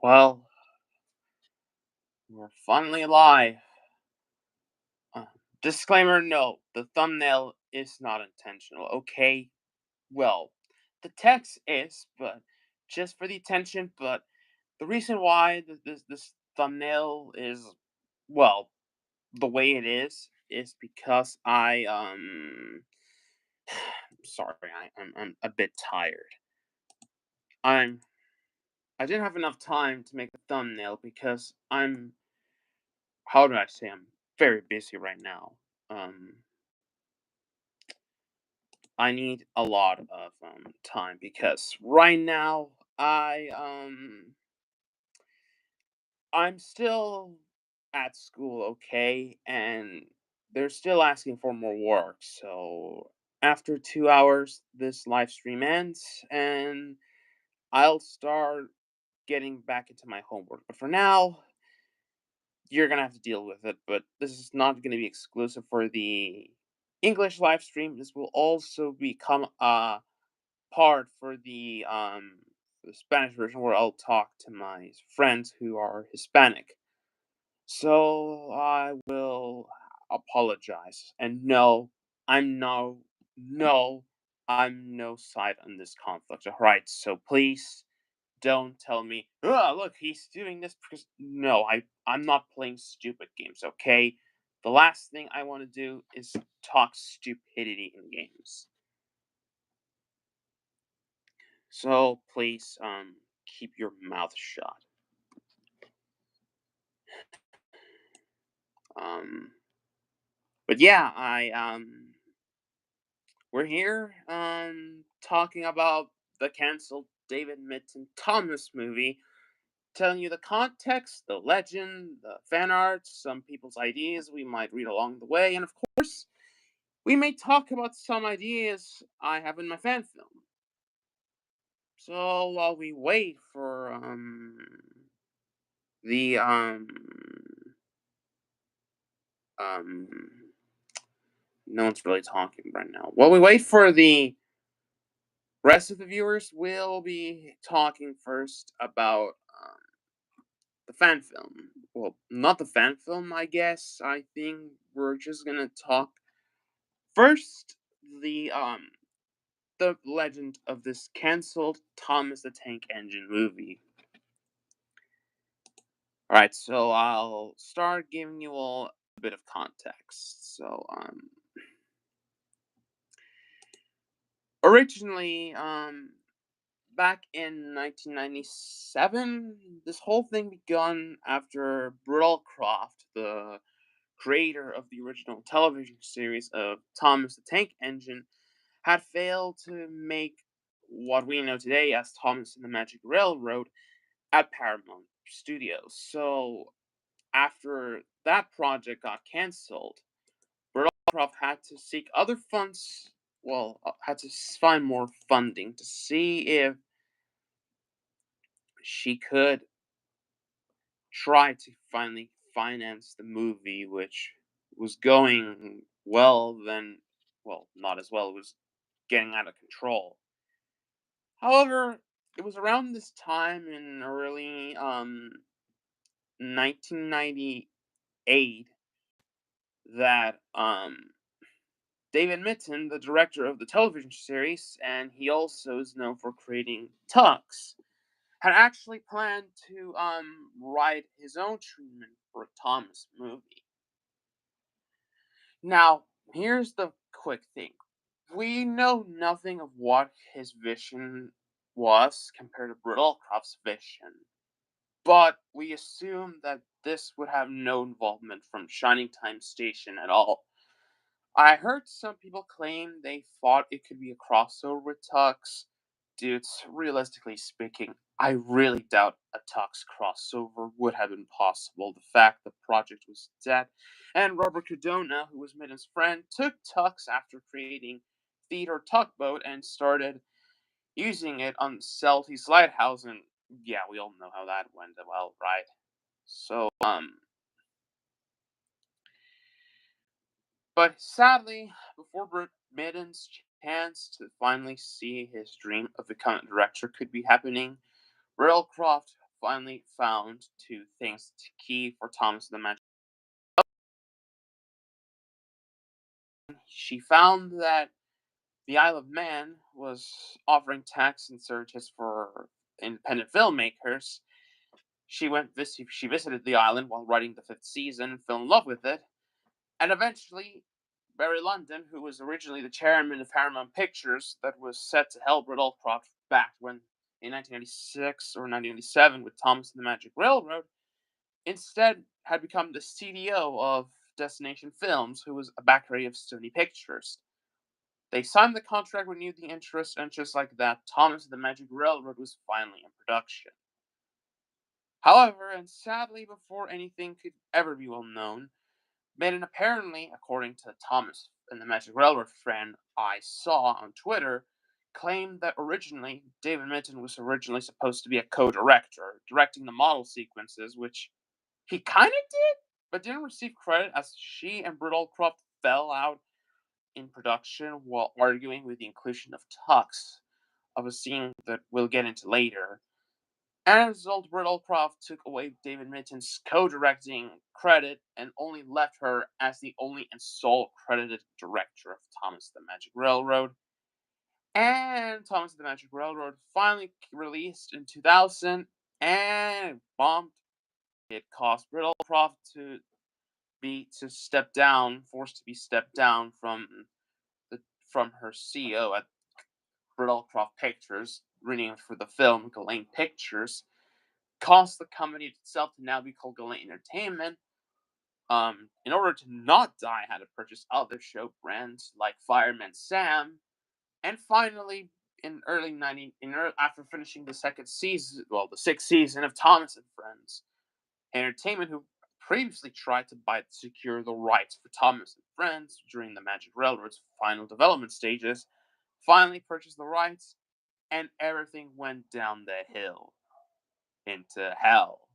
Well, we're finally live. Uh, Disclaimer, no, the thumbnail is not intentional, okay? Well, the text is, but just for the attention, but the reason why this thumbnail is, well, the way it is because sorry, I'm a bit tired. I'm I didn't have enough time to make a thumbnail because how do I say, I'm very busy right now. Um, I need a lot of time because right now I'm still at school, okay, and they're still asking for more work. So after 2 hours, this live stream ends, and I'll start getting back into my homework. But for now, you're gonna have to deal with it. But this is not gonna be exclusive for the English live stream. This will also become a part for the Spanish version where I'll talk to my friends who are Hispanic. So I will apologize. And no, I'm no side on this conflict. All right. So please don't tell me, oh, look, he's doing this because no, I'm not playing stupid games, okay? The last thing I want to do is talk stupidity in games. So please, keep your mouth shut. Um, but yeah, we're here, talking about the canceled David Mitton Thomas movie, telling you the context, the legend, the fan art, some people's ideas we might read along the way, and of course, we may talk about some ideas I have in my fan film. So while we wait for the um no one's really talking right now. While we wait for the rest of the viewers, we'll be talking first about the fan film. Well, not the fan film, I guess. I think we're just gonna talk first the legend of this canceled Thomas the Tank Engine movie. Alright, so I'll start giving you all a bit of context. So originally, back in 1997, this whole thing begun after Croft, the creator of the original television series of Thomas the Tank Engine, had failed to make what we know today as Thomas and the Magic Railroad at Paramount Studios. So after that project got canceled, Croft had to seek other funds. Well, had to find more funding to see if she could try to finally finance the movie, which was going well then, well, not as well, it was getting out of control. However, it was around this time in early 1998 that David Mitton, the director of the television series, and he also is known for creating Tux, had actually planned to write his own treatment for a Thomas movie. Now, here's the quick thing. We know nothing of what his vision was compared to Brittlecroft's vision, but we assume that this would have no involvement from Shining Time Station at all. I heard some people claim they thought it could be a crossover with Tux. Dudes, realistically speaking, I really doubt a Tux crossover would have been possible. The fact the project was dead, and Robert Cardona, who was Mitten's friend, took Tux after creating Theater Tugboat and started using it on Celti's Lighthouse, and yeah, we all know how that went well, right? So, but sadly, before Mitten's chance to finally see his dream of becoming a director could be happening, Railcroft finally found two things key for Thomas the Magic. She found that the Isle of Man was offering tax incentives for independent filmmakers. She visited the island while writing the fifth season and fell in love with it. And eventually, Barry London, who was originally the chairman of Paramount Pictures, that was set to help Riddlecroft back when in 1996 or 1997 with Thomas and the Magic Railroad, instead had become the CDO of Destination Films, who was a backer of Sony Pictures. They signed the contract, renewed the interest, and just like that, Thomas and the Magic Railroad was finally in production. However, and sadly, before anything could ever be well known, Mitton apparently, according to Thomas and the Magic Railroad friend I saw on Twitter, claimed that originally David Mitton was originally supposed to be a co-director, directing the model sequences, which he kind of did, but didn't receive credit as she and Riddlecroft fell out in production while arguing with the inclusion of Tux of a scene that we'll get into later. And as a result, Riddlecroft took away David Mitton's co-directing credit and only left her as the only and sole credited director of Thomas the Magic Railroad. And Thomas the Magic Railroad finally released in 2000 and it bombed. It caused Riddlecroft to forced to be stepped down from her CEO at Riddlecroft Pictures, renamed for the film Ghislaine Pictures, caused the company itself to now be called Ghislaine Entertainment. In order to not die, had to purchase other show brands like Fireman Sam, and finally, after finishing the the sixth season of Thomas and Friends, Entertainment, who previously tried to secure the rights for Thomas and Friends during the Magic Railroad's final development stages, finally purchased the rights, and everything went down the hill into hell.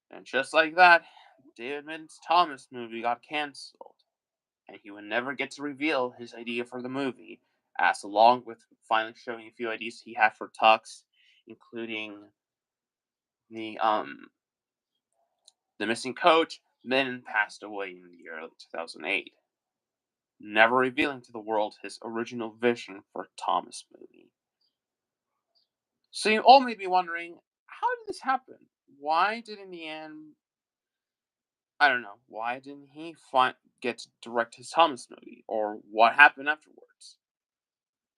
And just like that, David Mitton Thomas movie got cancelled, and he would never get to reveal his idea for the movie, as along with finally showing a few ideas he had for Tux, including the missing coach, Mitton passed away in the early 2008, never revealing to the world his original vision for Thomas movie. So you all may be wondering, how did this happen? Why did in the end, I don't know, why didn't he get to direct his Thomas movie? Or what happened afterwards?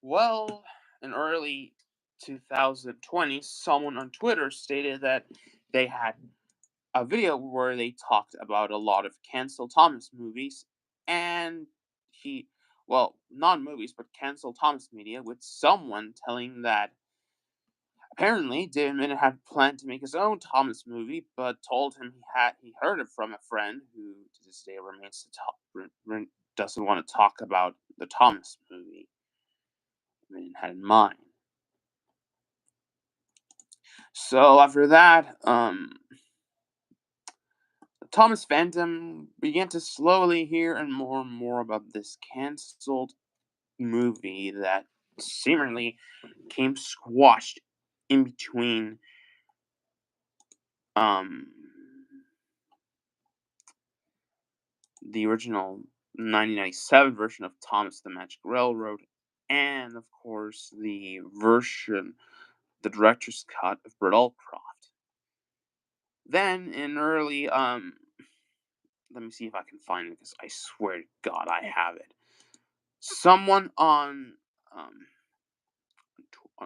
Well, in early 2020, someone on Twitter stated that they had a video where they talked about a lot of canceled Thomas movies, and not movies, but canceled Thomas media, with someone telling that apparently David Mitton had planned to make his own Thomas movie, but told him he heard it from a friend who to this day remains doesn't want to talk about the Thomas movie Mitton had in mind. So after that, Thomas fandom began to slowly hear and more about this canceled movie that seemingly came squashed in between the original 1997 version of Thomas the Magic Railroad and of course the director's cut of Riddlecroft. Then in early let me see if I can find it because I swear to God I have it. Someone on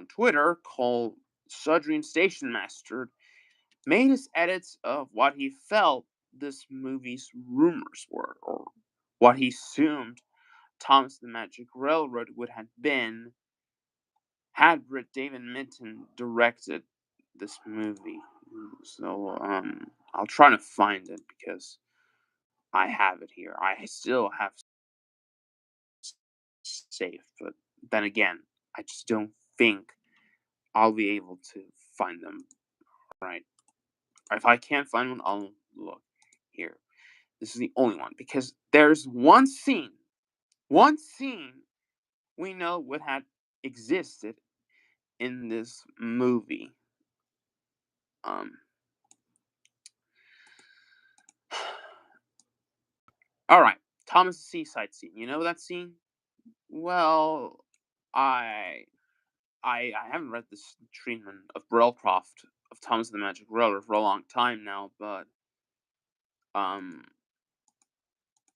Twitter called Sudrian Station Master made his edits of what he felt this movie's rumors were, or what he assumed Thomas the Magic Railroad would have been had David Mitton directed this movie. So I'll try to find it because I have it here. I still have saved, but then again, I just don't think I'll be able to find them. Right? If I can't find one, I'll look here. This is the only one because there's one scene we know would have existed in this movie. Um, all right, Thomas' seaside scene. You know that scene? Well, I I haven't read this treatment of Brillcroft of Thomas and the Magic Railroad for a long time now, but um,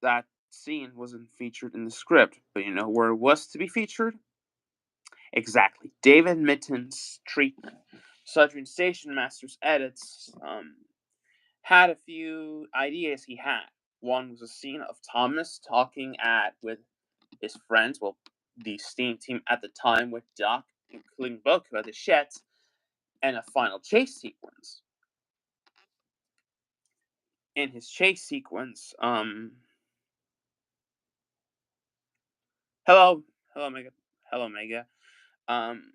that scene wasn't featured in the script. But you know where it was to be featured? Exactly, David Mitton's treatment. Southern Station Master's edits had a few ideas he had. One was a scene of Thomas talking at with his friends, well, the steam team at the time with Doc, including Boku at the sheds, and a final chase sequence. In his chase sequence, hello, hello, Mega, hello, Mega. Um,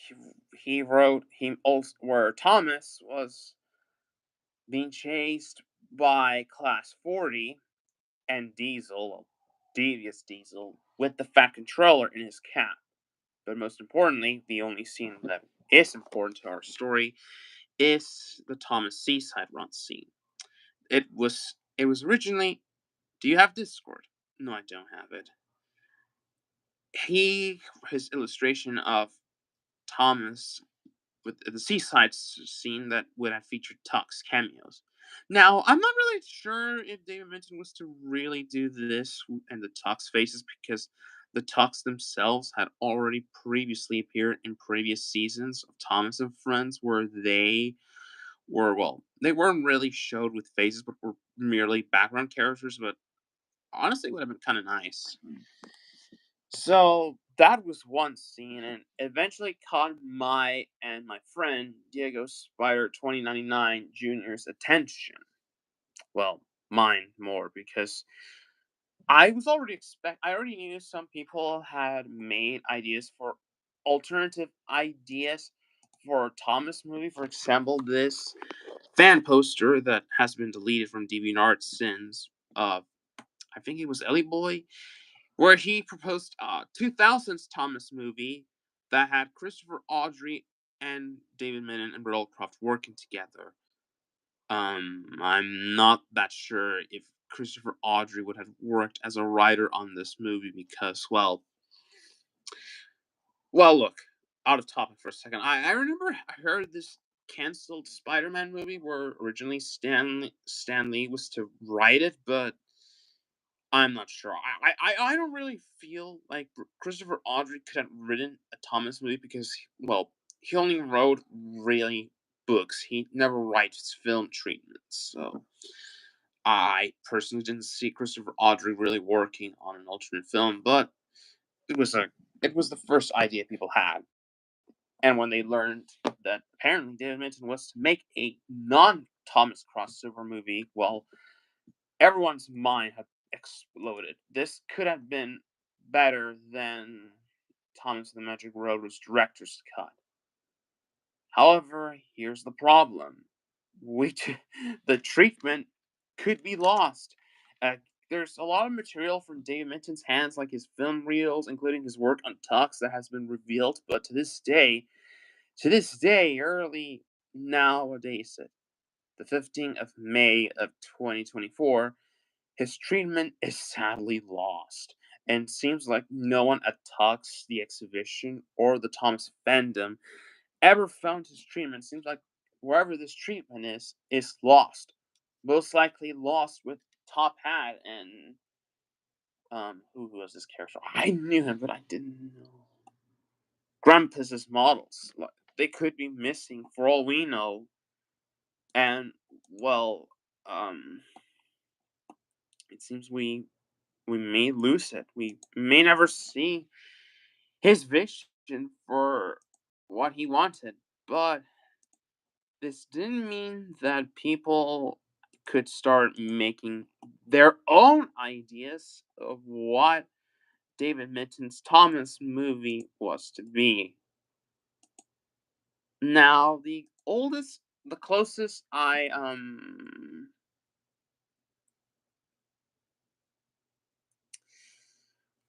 he, he wrote he also where Thomas was being chased by Class 40 and Diesel, Devious Diesel, with the Fat Controller in his cap. But most importantly, the only scene that is important to our story is the Thomas Seaside Run scene. It was originally. Do you have Discord? No, I don't have it. His illustration of Thomas with the seaside scene that would have featured Tuck's cameos. Now, I'm not really sure if David Minton was to really do this and the Tuck's faces because the Tucks themselves had already previously appeared in previous seasons of Thomas and Friends where they were, well, they weren't really showed with faces but were merely background characters, but honestly it would have been kind of nice. So that was one scene, and eventually caught my and my friend Diego Spider 2099 Jr.'s attention. Well, mine more because I already knew some people had made ideas for alternative ideas for Thomas movie. For example, this fan poster that has been deleted from DeviantArt since I think it was Ellie Boy where he proposed 2000's Thomas movie that had Christopher Audrey and David Mitton and Brittlecroft working together. I'm not that sure if Christopher Audrey would have worked as a writer on this movie because, well, look, out of topic for a second. I remember I heard this canceled Spider-Man movie where originally Stan Lee was to write it, but I'm not sure. I don't really feel like Christopher Audrey could have written a Thomas movie because, well, he only wrote really books. He never writes film treatments. So I personally didn't see Christopher Audrey really working on an alternate film, but it was a it was the first idea people had. And when they learned that apparently David Minton was to make a non Thomas crossover movie, well, everyone's mind had exploded. This could have been better than Thomas and the Magic Railroad's director's cut. However, here's the problem: we the treatment could be lost. Uh, there's a lot of material from David Minton's hands, like his film reels, including his work on Tux, that has been revealed. But to this day, early nowadays, the 15th of May of 2024, his treatment is sadly lost, and seems like no one at Tux, the exhibition, or the Thomas fandom ever found his treatment. Seems like wherever this treatment is lost. Most likely lost with Top Hat and who was this character? I knew him, but I didn't know. Grumpus's models. Like, they could be missing for all we know. And well, um it seems we may lose it. We may never see his vision for what he wanted. But this didn't mean that people could start making their own ideas of what David Mitton's Thomas movie was to be. Now, the closest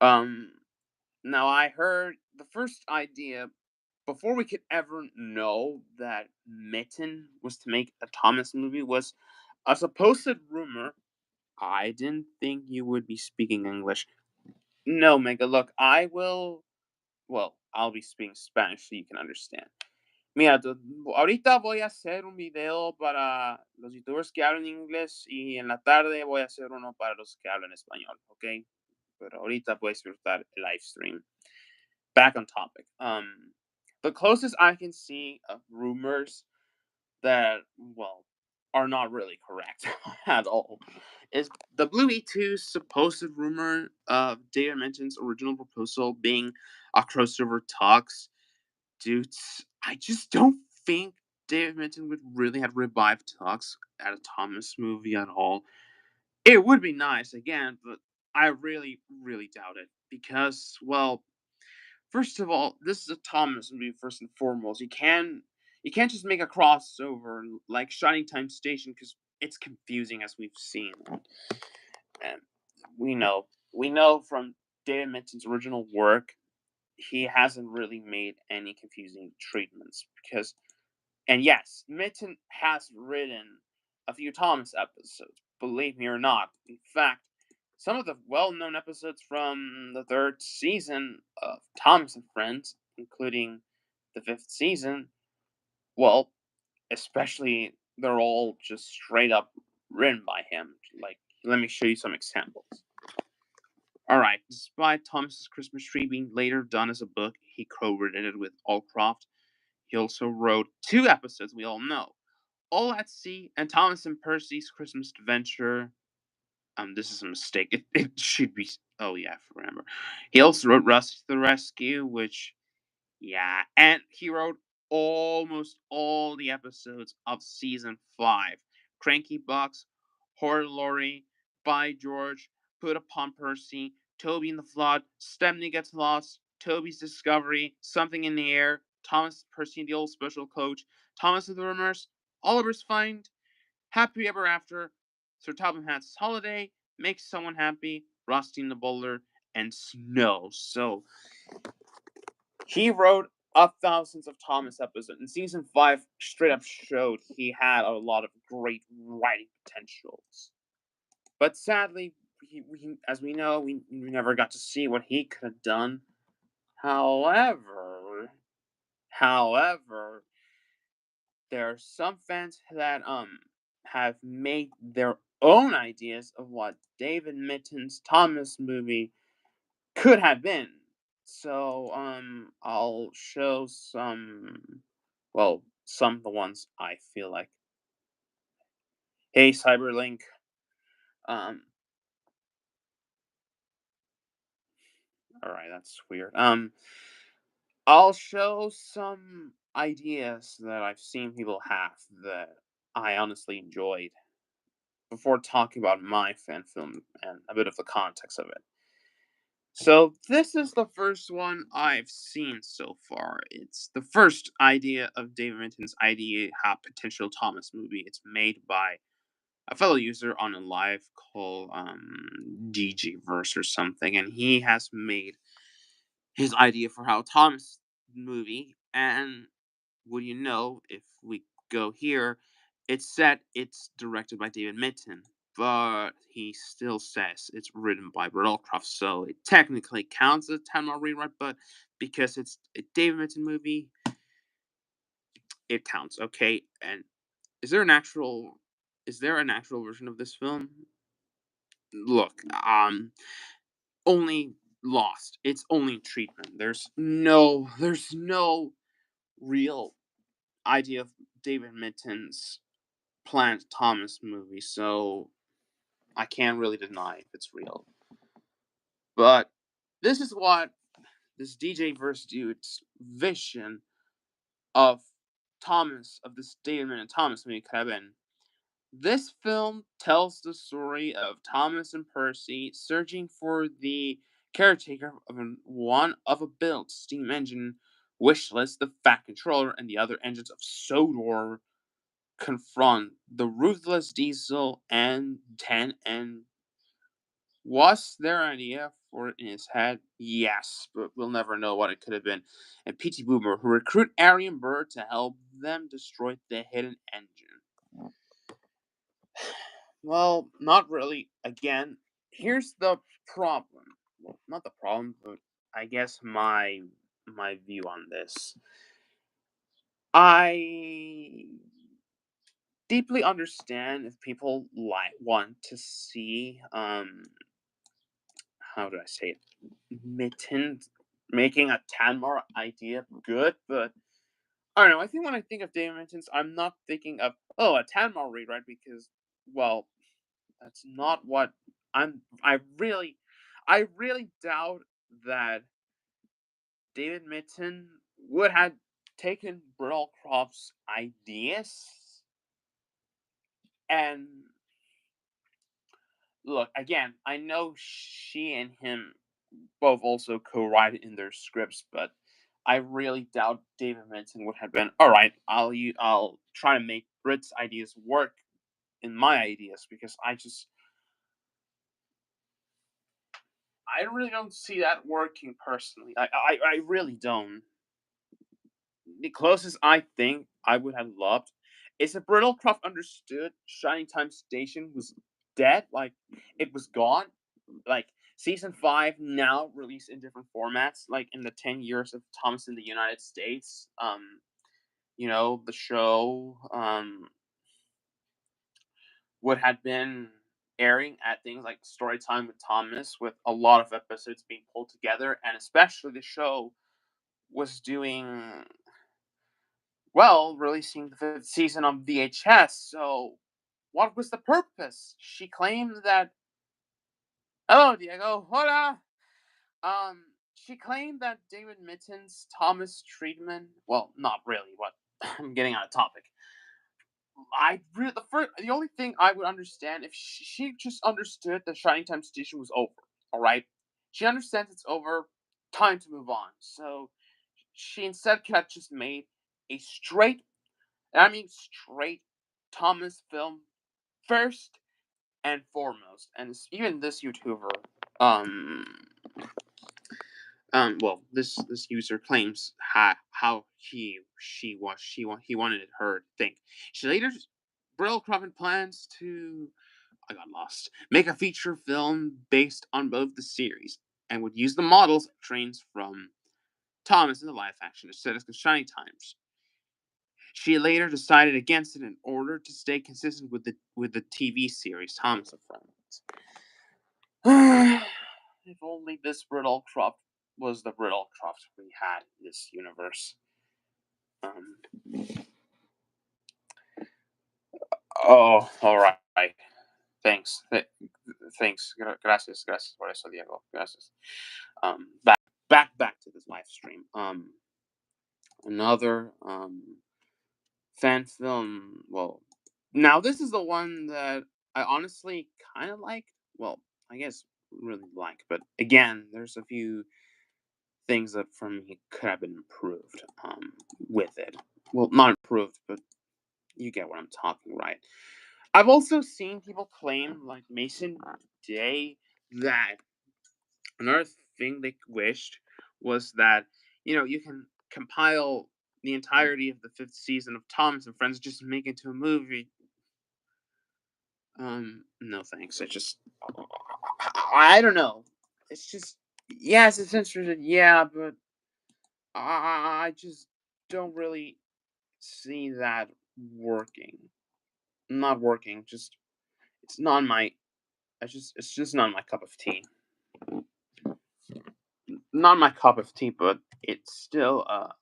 um now I heard the first idea before we could ever know that Mitten was to make a Thomas movie was a supposed rumor. I didn't think you would be speaking English. No, Mega, look, I'll be speaking Spanish so you can understand. Mira, ahorita voy a hacer un video para los youtubers que hablan inglés y en la tarde voy a hacer uno para los que hablan español, ¿ok? Pero ahorita puedes disfrutar el live stream. Back on topic. The closest I can see of rumors that, are not really correct at all is the Bluey 2 supposed rumor of David Minton's original proposal being a crossover talks. Dudes, I just don't think David Minton would really have revived talks at a Thomas movie at all. It would be nice again, but I really, really doubt it because, first of all, this is a Thomas movie first and foremost. You can't just make a crossover like Shining Time Station because it's confusing as we've seen. And we know from David Minton's original work, he hasn't really made any confusing treatments because, and yes, Minton has written a few Thomas episodes, believe me or not. In fact, some of the well-known episodes from the third season of Thomas and Friends, including the fifth season, well, especially they're all just straight up written by him. Like, let me show you some examples. Alright, despite Thomas's Christmas tree being later done as a book, he co-written it with Allcroft. He also wrote two episodes we all know, All at Sea and Thomas and Percy's Christmas Adventure. This is a mistake. It should be. Oh yeah, I remember. He also wrote Rusty the Rescue, which, yeah, and he wrote almost all the episodes of season 5. Cranky Bucks, Horror Lorry, By George, Put Upon Percy, Toby and the Flood, Stepney Gets Lost, Toby's Discovery, Something in the Air, Thomas, Percy and the Old Special Coach, Thomas of the Rumors, Oliver's Find, Happy Ever After, Sir Topham Hatt's Holiday, Makes Someone Happy, Rusty and the Bowler, and Snow. So he wrote up thousands of Thomas episodes, and season 5 straight up showed he had a lot of great writing potentials. But sadly, as we know, we never got to see what he could have done. However, there are some fans that have made their own ideas of what David Mitton's Thomas movie could have been. So I'll show some of the ones I feel like. Hey Cyberlink. Um Alright, that's weird. I'll show some ideas that I've seen people have that I honestly enjoyed before talking about my fan film and a bit of the context of it. So this is the first one I've seen so far. It's the first idea of David Minton's idea potential Thomas movie. It's made by a fellow user on a live called DG Verse or something, and he has made his idea for how Thomas movie. And would you know, if we go here, it's directed by David Mitton, but he still says it's written by Brett Allcroft, so it technically counts as a 10-mile rewrite, but because it's a David Mitton movie, it counts, okay? And is there an actual version of this film? Look, only Lost. It's only treatment. There's no real idea of David Mitton's Planet Thomas movie, so I can't really deny if it's real. But this is what this DJ Verse dude's vision of this David Mitton Thomas movie could have been. This film tells the story of Thomas and Percy searching for the caretaker of one of a built steam engine, Wishless, the Fat Controller, and the other engines of Sodor confront the ruthless Diesel and Ten, and was their idea for it in his head? Yes, but we'll never know what it could have been. And P.T. Boomer, who recruit Aryan Bird to help them destroy the hidden engine. Well, not really. Again, here's the problem. Well, not the problem, but I guess my view on this. I deeply understand if people want to see how do I say it? Mitten making a Tanmar idea good, but I don't know. I think when I think of David Mitten's, I'm not thinking of a Tanmar rewrite because, well, that's not what I'm. I really doubt that David Mitton would have taken Brittlecroft's ideas and look again. I know she and him both also co-write in their scripts, but I really doubt David Minton would have been all right. I'll try to make Brit's ideas work in my ideas because I really don't see that working personally. I really don't. The closest I think I would have loved is if Brittlecroft understood Shining Time Station was dead, like it was gone, like season 5 now released in different formats, like in the 10 years of Thomas in the United States. The show would have been airing at things like Storytime with Thomas, with a lot of episodes being pulled together, and especially the show was doing well, releasing the 5th season on VHS. So, what was the purpose? She claimed that. Hello, Diego. Hola. She claimed that David Mitton's Thomas treatment. Well, not really. What I'm getting on a topic. The only thing I would understand if she just understood that Shining Time Station was over. All right, she understands it's over. Time to move on. So she instead could have just made a straight, and I mean straight, Thomas film first and foremost. And even this YouTuber, um, this user claims how he wanted her to think. She later Brill plans to I got lost make a feature film based on both the series and would use the models trains from Thomas in the live action instead of Shining Times. She later decided against it in order to stay consistent with the TV series Thomas and Friends. If only this Brittlecroft was the Brittlecroft we had in this universe. Um, all right. Thanks. Thanks. Gracias. Gracias por eso, Diego. Gracias. Back to this live stream. Another fan film. Well, now this is the one that I honestly kind of like. Well, I guess really like, but again, there's a few things that for me could have been improved with it. Well, not improved, but you get what I'm talking, right? I've also seen people claim, like Mason Day, that another thing they wished was that you can compile the entirety of the 5th season of Thomas and Friends, just make it into a movie. No thanks. I don't know. It's just yes, it's interesting. Yeah, but I just don't really see that working. Not working. Just it's not my. It's just not my cup of tea. Not my cup of tea, but it's still a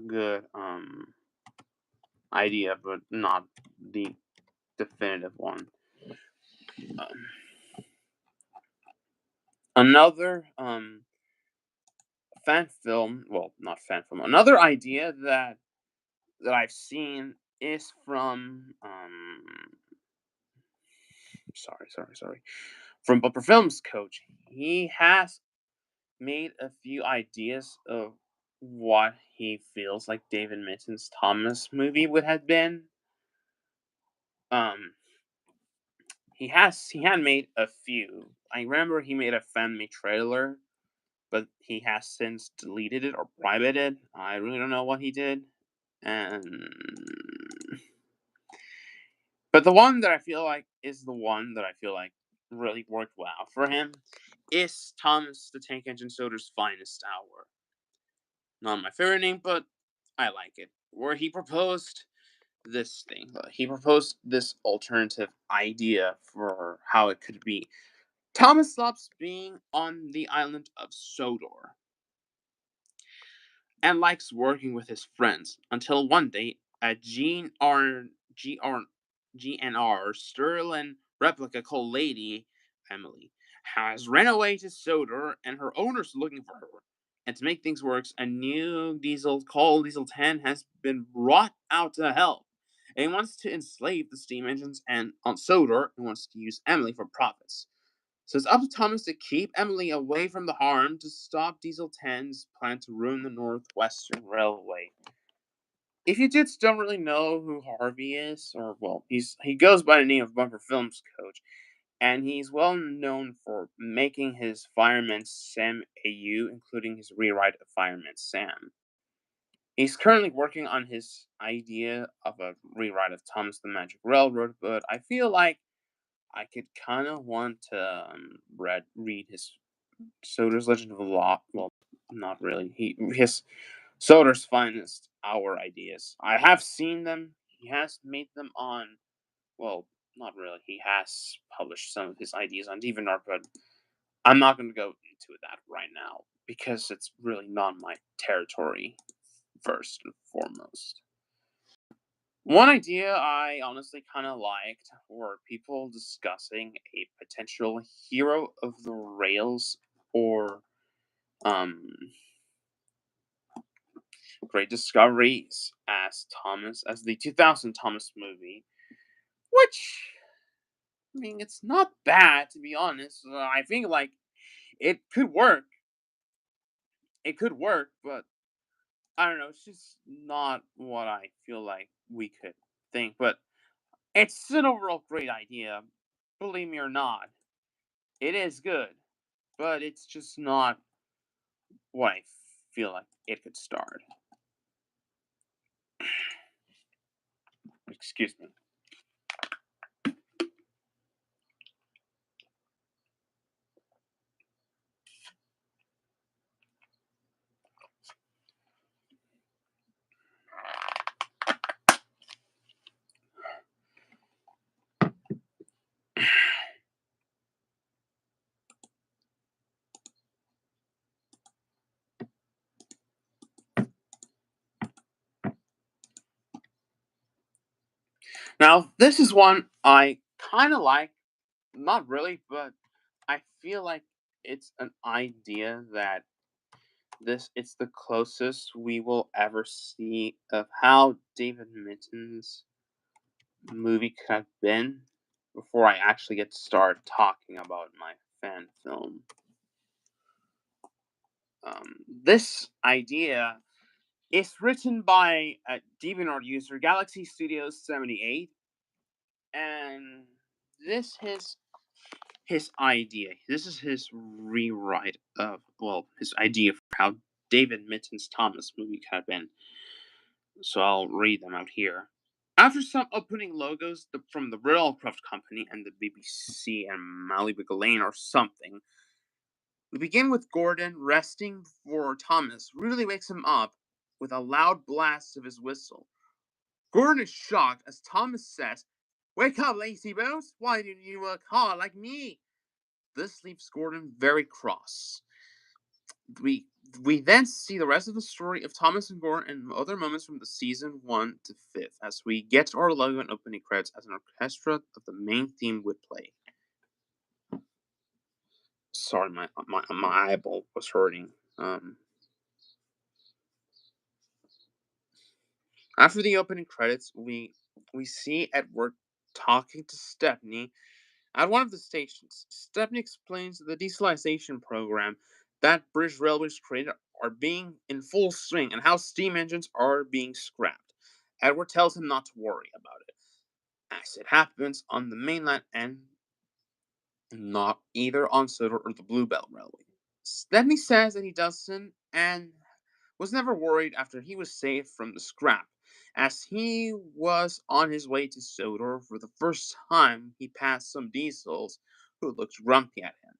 good idea, but not the definitive one. Um, Another fan film. Well, not fan film. Another idea that I've seen is from sorry from Bumper Films coach. He has made a few ideas of what he feels like David Mitton's Thomas movie would have been. Um he had made a few. I remember he made a fan-made trailer, but he has since deleted it or privated. I really don't know what he did. And but the one that I feel like is the one that I feel like really worked well for him is Thomas the Tank Engine Soder's Finest Hour. Not my favorite name, but I like it. Where he proposed this thing. He proposed this alternative idea for how it could be. Thomas stops being on the island of Sodor and likes working with his friends until one day a GNR Sterling replica called Lady Emily has ran away to Sodor and her owner's looking for her. And to make things worse, a new diesel called Diesel 10 has been brought out to help. And he wants to enslave the steam engines and on Sodor and wants to use Emily for profits. So it's up to Thomas to keep Emily away from the harm to stop Diesel 10's plan to ruin the Northwestern Railway. If you dudes don't really know who Harvey is, or well, he goes by the name of Bumper Films Coach, and he's well known for making his Fireman Sam AU, including his rewrite of Fireman Sam. He's currently working on his idea of a rewrite of Thomas the Magic Railroad, but I feel like I could kind of want to read his Soder's Legend of the Law. Well, not really. His Soder's Finest Hour ideas. I have seen them. He has made them on. Well, not really. He has published some of his ideas on DeviantArt, but I'm not going to go into that right now because it's really not my territory. First and foremost. One idea I honestly kind of liked were people discussing a potential hero of the rails or um great discoveries as Thomas as the 2000 Thomas movie, which I mean it's not bad to be honest. I think like it could work. It could work, but I don't know. It's just not what I feel like we could think. But it's an overall great idea. Believe me or not, it is good, but it's just not what I feel like it could start. Excuse me. Now, this is one I kind of like. Not really, but I feel like it's an idea that this it's the closest we will ever see of how David Mitton's movie could have been before I actually get to start talking about my fan film. This idea is written by a DeviantArt user Galaxy Studios 78, and this is his idea. This is his rewrite of his idea for how David Mitton's Thomas movie could have been. So I'll read them out here. After some opening logos from the Riddlecroft Company and the BBC and Malibu Lane or something, we begin with Gordon resting before Thomas rudely wakes him up with a loud blast of his whistle. Gordon is shocked as Thomas says, "Wake up, lazy bones! Why didn't you work hard like me?" This leaves Gordon very cross. We we then see the rest of the story of Thomas and Gordon and other moments from the season 1 to 5th as we get to our logo and opening credits as an orchestra of the main theme would play. Sorry, my eyeball was hurting. After the opening credits, we see Edward talking to Stephanie at one of the stations. Stephanie explains the dieselization program that British Railways created are being in full swing and how steam engines are being scrapped. Edward tells him not to worry about it, as it happens on the mainland and not either on Soda or the Bluebell Railway. Then he says that he doesn't and was never worried after he was saved from the scrap. As he was on his way to Sodor for the first time, he passed some diesels who looked grumpy at him,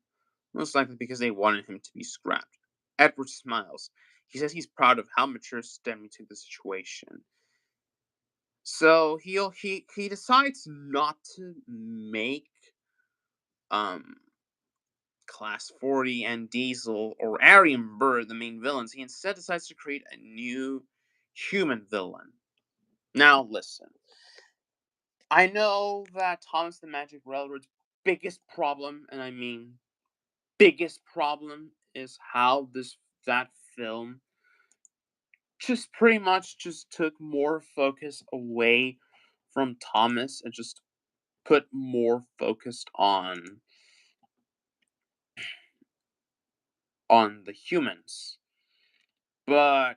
most likely because they wanted him to be scrapped. Edward smiles. He says he's proud of how mature Stemmy took the situation. So he decides not to make um Class 40 and Diesel or Aryan Burr the main villains. He instead decides to create a new human villain. Now listen. I know that Thomas the Magic Railroad's biggest problem, and I mean biggest problem, is how that film just pretty much just took more focus away from Thomas and just put more focus on the humans. But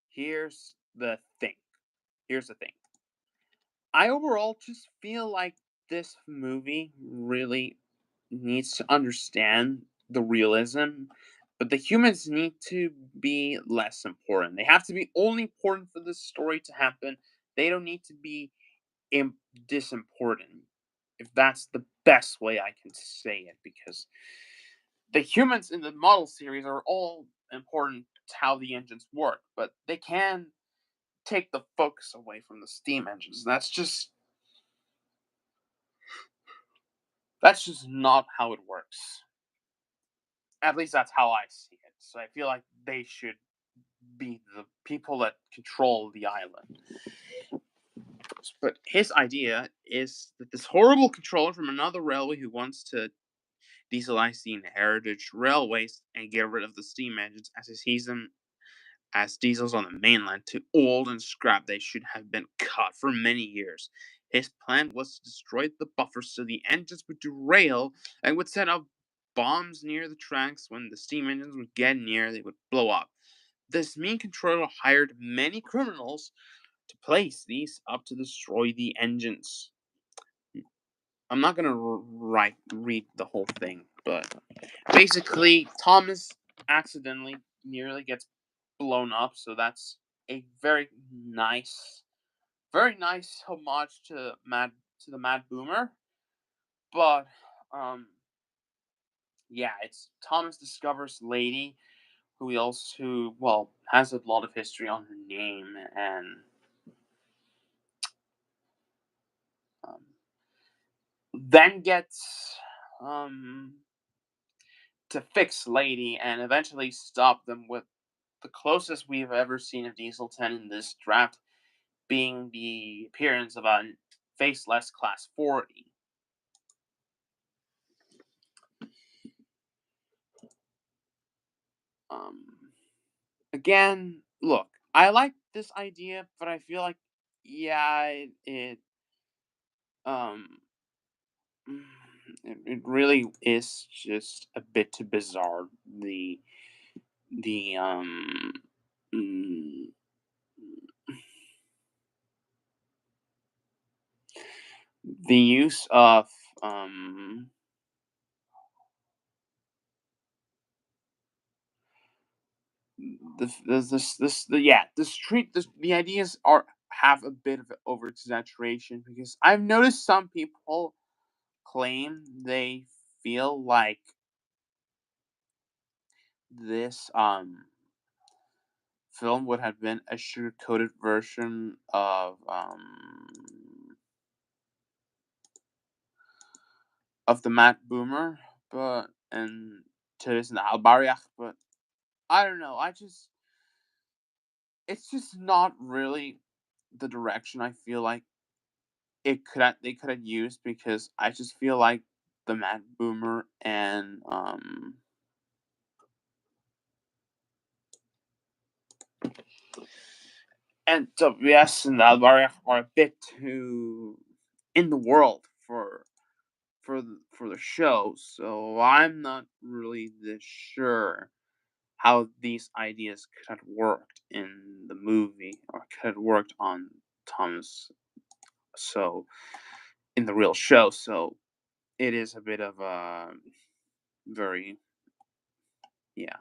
here's the thing. Here's the thing. I overall just feel like this movie really needs to understand the realism, but the humans need to be less important. They have to be only important for this story to happen. They don't need to be disimportant, if that's the best way I can say it, because the humans in the model series are all important to how the engines work, but they can take the focus away from the steam engines. That's just not how it works. At least that's how I see it. So I feel like they should be the people that control the island. But his idea is that this horrible controller from another railway who wants to dieselize the heritage railways and get rid of the steam engines as he sees them as diesels on the mainland too old and scrap they should have been cut for many years. His plan was to destroy the buffers so the engines would derail and would set off bombs near the tracks. When the steam engines would get near, they would blow up. This mean controller hired many criminals to place these up to destroy the engines. I'm not gonna read the whole thing, but basically, Thomas accidentally nearly gets blown up, so that's a very nice homage to the Mad Boomer. But um, yeah, it's Thomas discovers Lady, who well has a lot of history on her name, and um, then gets um to fix Lady and eventually stop them with the closest we've ever seen of Diesel 10 in this draft being the appearance of a faceless Class 40. Um, Again, look, I like this idea, but I feel like, yeah, um, mm, it really is just a bit too bizarre. The mm, the use of um the street the ideas are have a bit of over exaggeration because I've noticed some people claim they feel like this film would have been a sugar coated version of the Matt Boomer, but and to this in the Albariach, but I don't know. It's just not really the direction I feel like they could have used because I just feel like the Mad Boomer and WS and the Alvaria are a bit too in the world for the show, so I'm not really this sure how these ideas could have worked in the movie or could have worked on Thomas so in the real show. So it is a bit of a very yeah.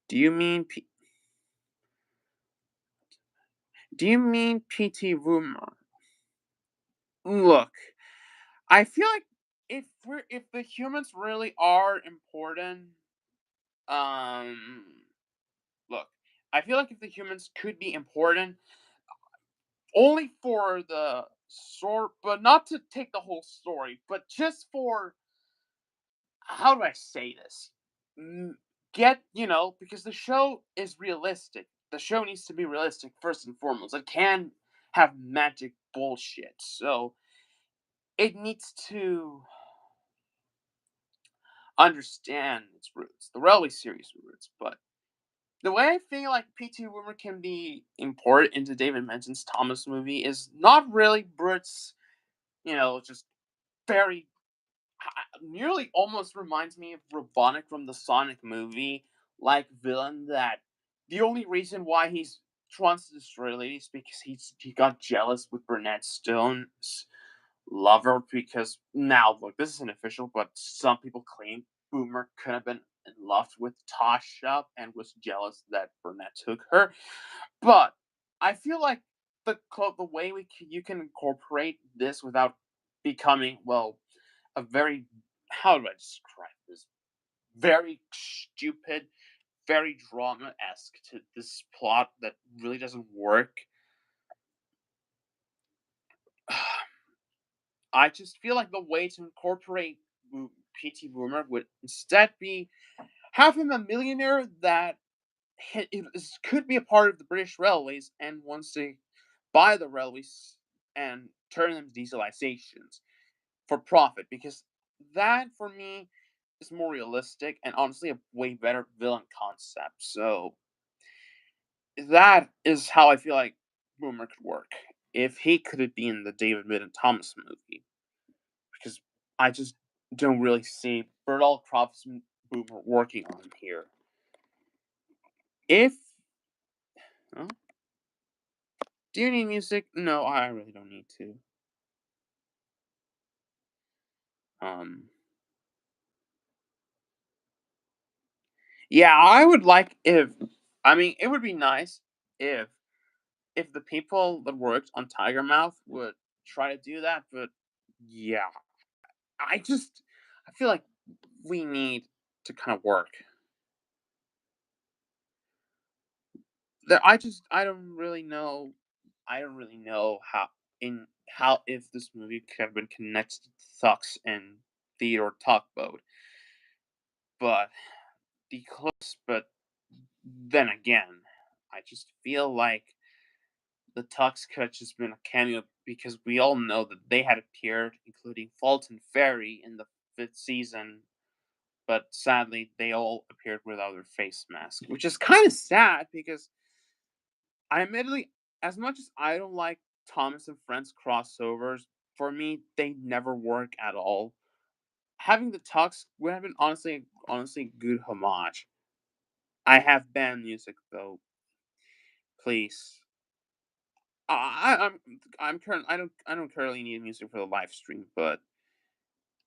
Do you mean do you mean PT rumor? Look, I feel like if the humans really are important, um, look, I feel like if the humans could be important, only for the sort, but not to take the whole story, but just for how do I say this? Mm, Get because the show is realistic. The show needs to be realistic first and foremost. It can have magic bullshit, so it needs to understand its roots, the Railway series roots. But the way I feel like P.T. Rumor can be imported into David Mitton's Thomas movie is not really Brits, just very nearly almost reminds me of Robotnik from the Sonic movie, like villain that the only reason why he's wants to destroy ladies because he got jealous with Burnett Stone's lover because now look, this isn't official, but some people claim Boomer could have been in love with Tasha and was jealous that Burnett took her. But I feel like the way you can incorporate this without becoming a very how do I describe this? Very stupid, very drama esque to this plot that really doesn't work. I just feel like the way to incorporate P.T. Boomer would instead be have him a millionaire that could be a part of the British Railways and wants to buy the railways and turn them to dieselizations for profit because that for me is more realistic and honestly a way better villain concept. So that is how I feel like Boomer could work if he could be in the David Mitton Thomas movie because I just don't really see Bernal Croft's Boomer working on him here. If huh? Do you need music? No, I really don't need to. Um, yeah, I would like if I mean it would be nice if the people that worked on Tiger Mouth would try to do that, but yeah, I feel like we need to kind of work. That I don't really know. I don't really know how if this movie could have been connected to Thucks and Theodore Tugboat, but but then again, I just feel like the Tux could have just been a cameo because we all know that they had appeared, including Fulton Ferry in the fifth season, but sadly they all appeared without their face mask, which is kind of sad because I admittedly, as much as I don't like Thomas and Friends crossovers, for me they never work at all. Having the Tux would have been honestly good homage. I have band music though, please. I don't currently need music for the live stream, but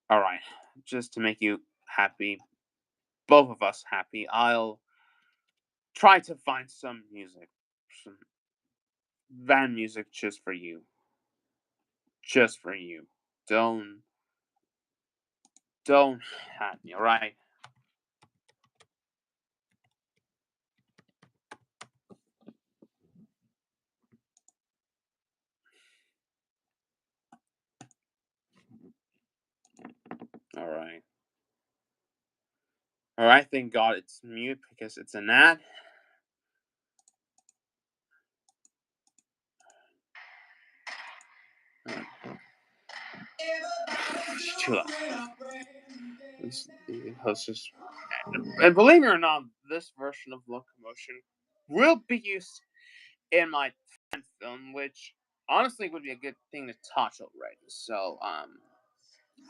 all right, just to make you happy, both of us happy, I'll try to find some van music just for you. Don't don't hat me, all right? All right, all right. Thank God it's mute because it's an ad. Uh, Chill out. The host is, and believe me or not, this version of locomotion will be used in my fan film, which honestly would be a good thing to touch already. So,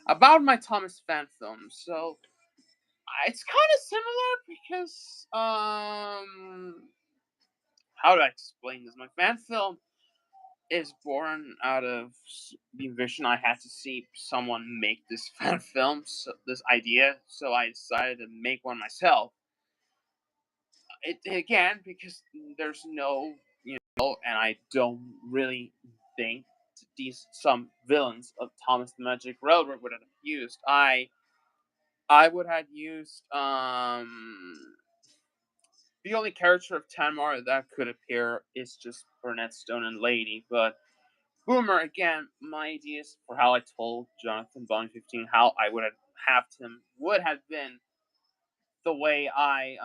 about my Thomas fan film. So, it's kind of similar because, how do I explain this? My fan film is born out of the vision I had to see someone make this fan film, so, this idea, so I decided to make one myself. It again because there's no, and I don't really think these some villains of Thomas the Magic Railroad would have used. I would have used the only character of Tamar that could appear is just Burnett Stone and Lady, but Boomer, again, my ideas for how I told Jonathan Bond 15 how I would have him would have been the way I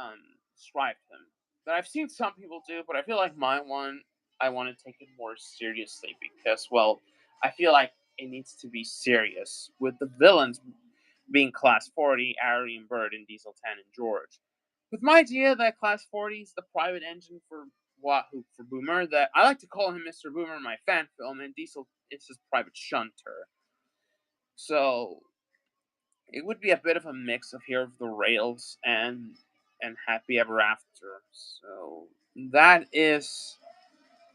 described him. But I've seen some people do, but I feel like my one I want to take it more seriously because, well, I feel like it needs to be serious with the villains being Class 40, Ari and Bird, and Diesel 10 and George. With my idea that Class 40 is the private engine for Wahoo for Boomer, that I like to call him Mr. Boomer in my fan film, and Diesel is his private shunter. So it would be a bit of a mix of Here of the Rails and Happy Ever After. So that is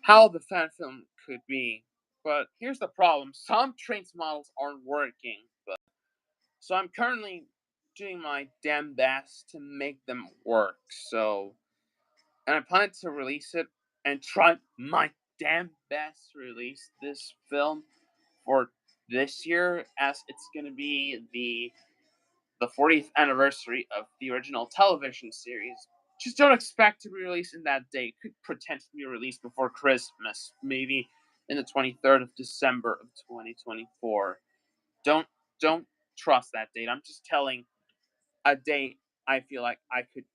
how the fan film could be. But here's the problem: some trains models aren't working. So I'm currently doing my damn best to make them work. So, and I plan to release it and try my damn best to release this film for this year, as it's going to be the 40th anniversary of the original television series. Just don't expect to be released in that date. Could potentially be released before Christmas, maybe in the 23rd of December of 2024. Don't don't trust that date. I'm just telling a date I feel like I could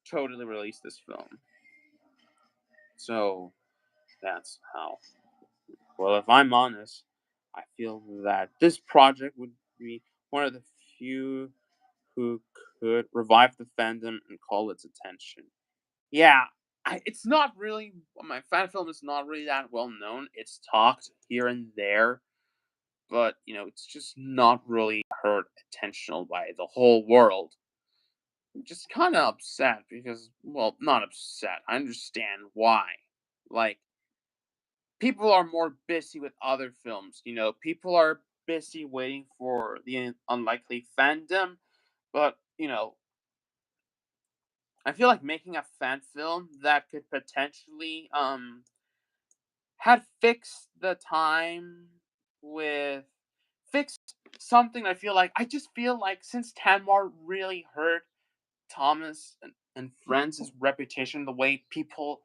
totally release this film. So that's how. Well, if I'm honest, I feel that this project would be one of the few who could revive the fandom and call its attention. Yeah, it's not really my fan film is not really that well known. It's talked here and there, but it's just not really heard attentional by the whole world. Just kind of upset because, well, not upset. I understand why. Like, people are more busy with other films. People are busy waiting for the unlikely fandom. But, I feel like making a fan film that could potentially had fixed the time with fixed something. I just feel like since Tanmar really hurt Thomas and Friends' reputation, the way people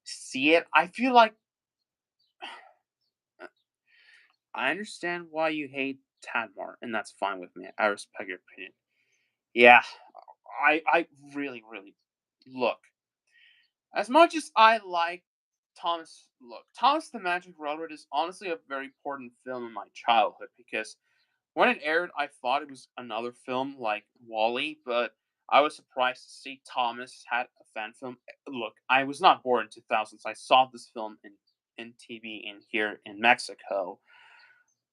see it, I feel like I understand why you hate Tadmar, and that's fine with me. I respect your opinion. Yeah, I really, really look. As much as I like Thomas the Magic Railroad is honestly a very important film in my childhood because when it aired, I thought it was another film like Wally, but I was surprised to see Thomas had a fan film. Look, I was not born in 2000s. I saw this film in TV in here in Mexico.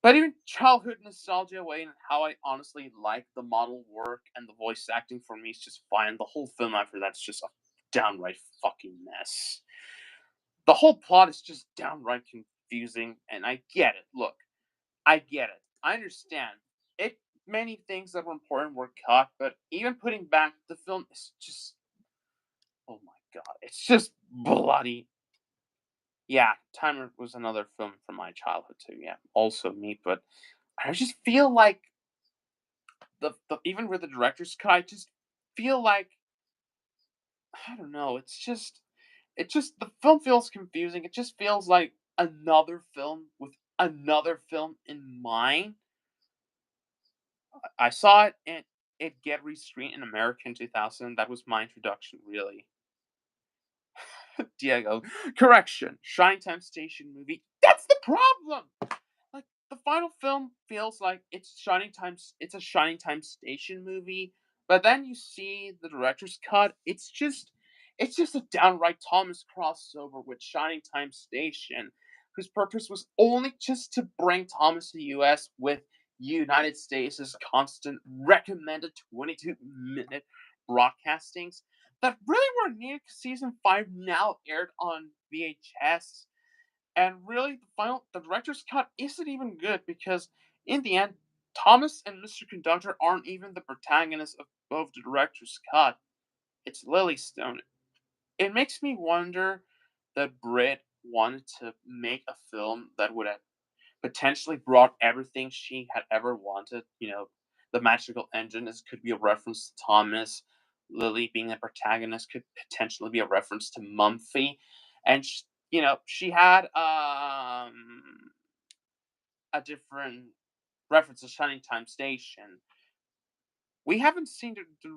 But even childhood nostalgia away and how I honestly like the model work and the voice acting for me is just fine. The whole film after that's just a downright fucking mess. The whole plot is just downright confusing, and I get it. Look, I get it. I understand. It Many things that were important were cut, but even putting back the film is just oh my god, it's just bloody. Yeah, Timer was another film from my childhood too. Yeah, also me, but I just feel like the even with the director's cut, I just feel like I don't know. It just the film feels confusing. It just feels like another film with another film in mind. I saw it and it get rescreened in America in 2000. That was my introduction, really. Diego, correction. Shine Time Station movie. That's the problem. Like the final film feels like it's a Shining Time Station movie, but then you see the director's cut. It's just a downright Thomas crossover with Shining Time Station, whose purpose was only just to bring Thomas to the US with United States' constant recommended 22-minute broadcastings that really were needed because season 5 now aired on VHS. And really, the director's cut isn't even good because, in the end, Thomas and Mr. Conductor aren't even the protagonists of both the director's cut. It's Lily Stone. It makes me wonder that Brit wanted to make a film that would have potentially brought everything she had ever wanted. The magical engine could be a reference to Thomas. Lily being a protagonist could potentially be a reference to Mumphy, and she had a different reference to Shining Time Station. We haven't seen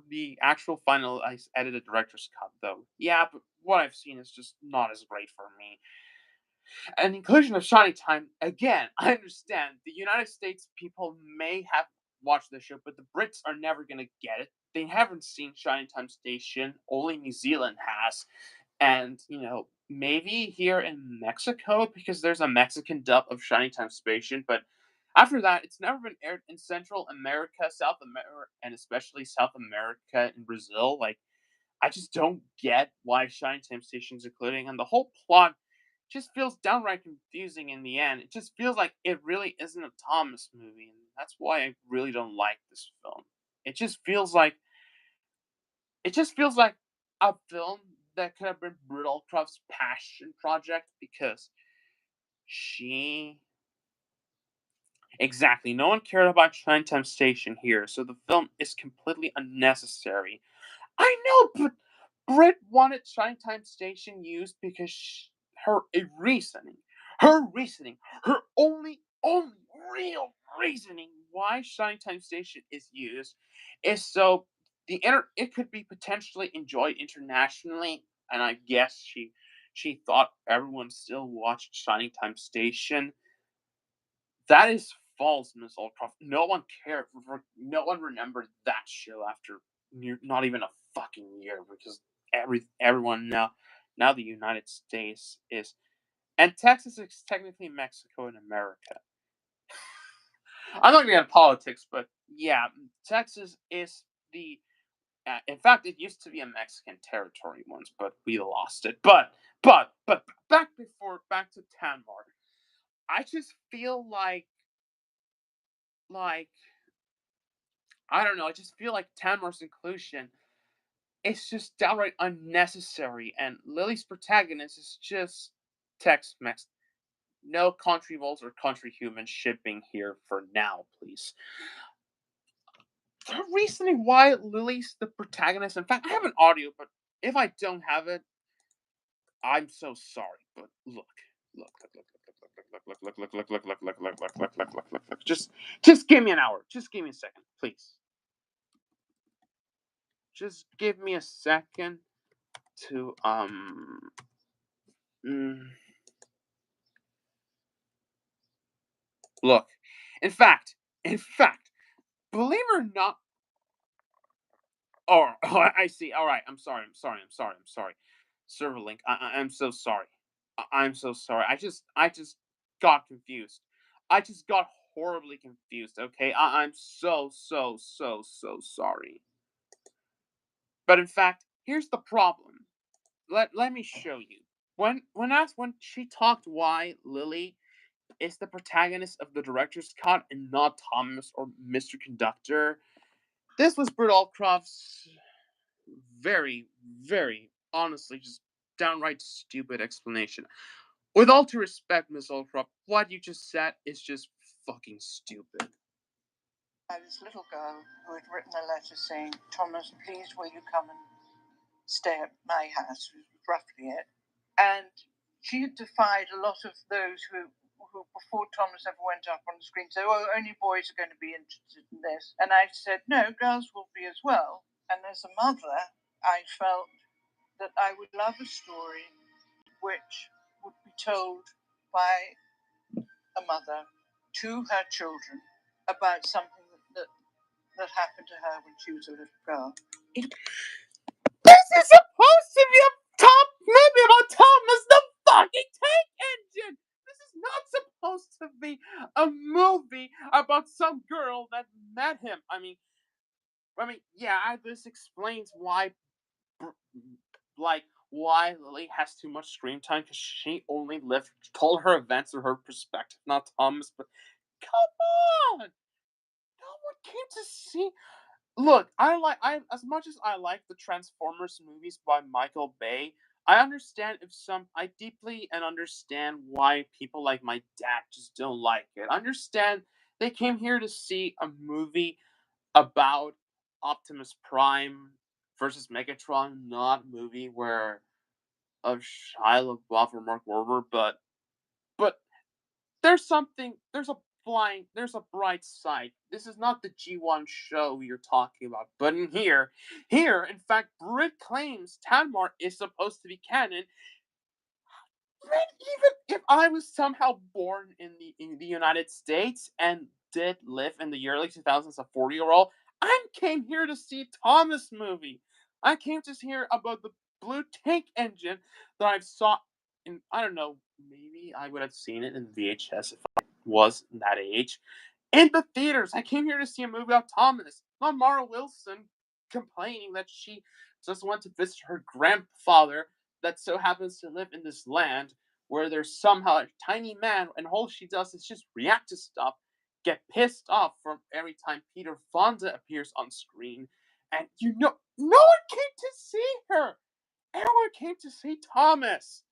the actual finalized edited director's cut, though. Yeah, but what I've seen is just not as great for me. And inclusion of Shining Time, again, I understand the United States people may have watched the show, but the Brits are never going to get it. They haven't seen Shining Time Station, only New Zealand has. And, maybe here in Mexico, because there's a Mexican dub of Shining Time Station, but after that, it's never been aired in Central America, South America, and especially South America and Brazil. Like, I just don't get why Shining Time Station's including, and the whole plot just feels downright confusing in the end. It just feels like it really isn't a Thomas movie, and that's why I really don't like this film. It just feels like a film that could have been Brittlcroft's passion project because she exactly no one cared about Shining Time Station here, so the film is completely unnecessary. I know, but Brit wanted Shining Time Station used because her reasoning, her only real reasoning why Shining Time Station is used is so it could be potentially enjoyed internationally, and I guess she thought everyone still watched Shining Time Station. That is false, Miss Oldcroft. No one cared. No one remembered that show after not even a fucking year because everyone now the United States is and Texas is technically Mexico and America. I'm not gonna get into politics, but yeah, Texas is the. In fact, it used to be a Mexican territory once, but we lost it. But back to Tanmar. I just feel like I don't know. I just feel like Tanmar's inclusion is just downright unnecessary, and Lily's protagonist is just Tex-Mex. No country roles or country humans shipping here for now, please. The reasoning why Lily's the protagonist. In fact, I have an audio, but if I don't have it, I'm so sorry. But look. Just give me an hour. Just give me a second, please. Just give me a second to mm, look. In fact, believe it or not. Oh, I see. All right. I'm sorry. Server link. I'm so sorry. I'm so sorry. I just got confused. I just got horribly confused. Okay. I'm so sorry. But in fact, here's the problem. Let me show you. When she talked why Lily is the protagonist of the director's cut and not Thomas or Mr. Conductor, this was Britt Allcroft's very, very honestly just downright stupid explanation. With all due respect, Miss Allcroft, what you just said is just fucking stupid. By this little girl who had written a letter saying, "Thomas, please will you come and stay at my house," was roughly it. And she had defied a lot of those who before Thomas ever went up on the screen said, "Oh, only boys are going to be interested in this." And I said, "No, girls will be as well." And as a mother, I felt that I would love a story which would be told by a mother to her children about something that happened to her when she was a little girl. This is supposed to be a top movie about Thomas the fucking Tank Engine. This is not supposed to be a movie about some girl that met him. Yeah, this explains why, like, why Lily has too much screen time because she only told her events through her perspective, not Thomas. But come on, no one came to see. Look, I as much as I like the Transformers movies by Michael Bay. I understand if some I deeply and understand why people like my dad just don't like it. I understand they came here to see a movie about Optimus Prime versus Megatron, not a movie where of Shia LaBeouf or Mark Wahlberg, but there's a bright side. This is not the G1 show you're talking about, but in fact, Brit claims Tanmar is supposed to be canon. Right, even if I was somehow born in the United States and did live in the early 2000s, a 40-year-old, I came here to see Thomas movie. I came to hear about the blue tank engine that I saw in, I don't know, maybe I would have seen it in VHS if I was that age. In the theaters, I came here to see a movie about Thomas, not Mara Wilson complaining that she just went to visit her grandfather that so happens to live in this land where there's somehow a tiny man, and all she does is just react to stuff, get pissed off from every time Peter Fonda appears on screen, and no one came to see her. Everyone came to see Thomas.